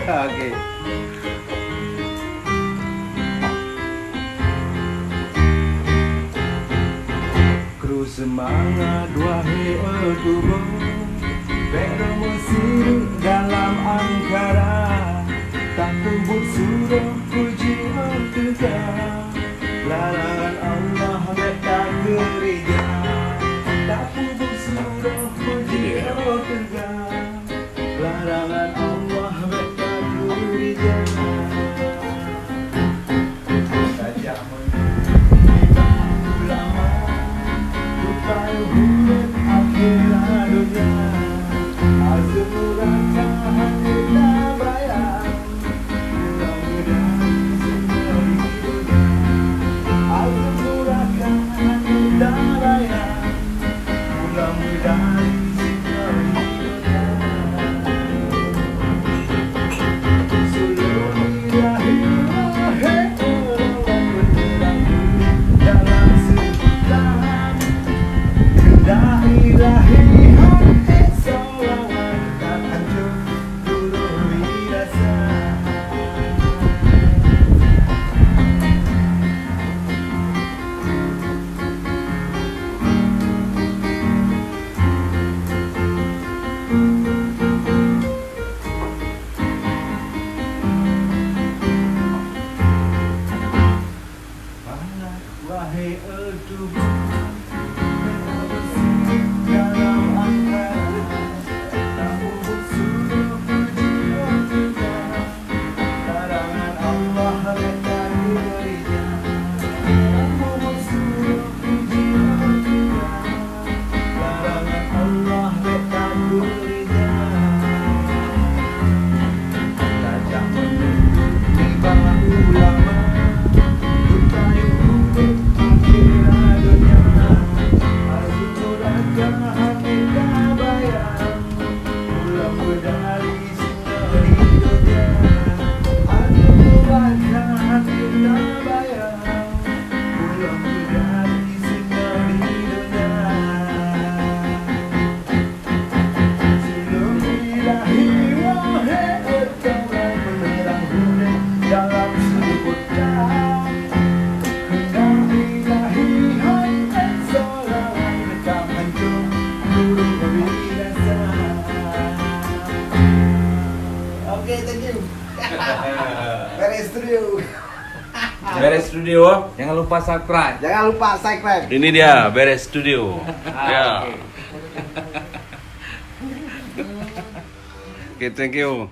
Okey. Kru semangat wahai tubuh, bermusik dalam angkara, tak tubuk suruh puji tegak. Larangan Allah mereka gereja, tak tubuk suruh puji tegak. Larangan Allah mereka gereja. Sajak menimba ulama, supaya bulan akhirat dunia. Azmuran tahan kita bayar, mudah-mudahan semua hidupnya. Azmuran tahan kita bayar, mudah-mudahan semua hidupnya. Seluruh ilahi wahai orang berterang dalam sekitar kehendak ilahi. Wahai tubuh, dalam angkara, tak tubuk suruh puji tegak. Larangan Allah mereka gereja, tak tubuk suruh puji tegak. Larangan Allah mereka gereja. Tajam menimba ulama, dalam sudut dalam kehendak ilahi, hai seorang rekam hancur guru binasa. Okay, thank you. Beres studio. Beres studio. Jangan lupa subscribe. Jangan lupa subscribe. Ini dia Beres Studio. Ya. Okay. Okay, thank you.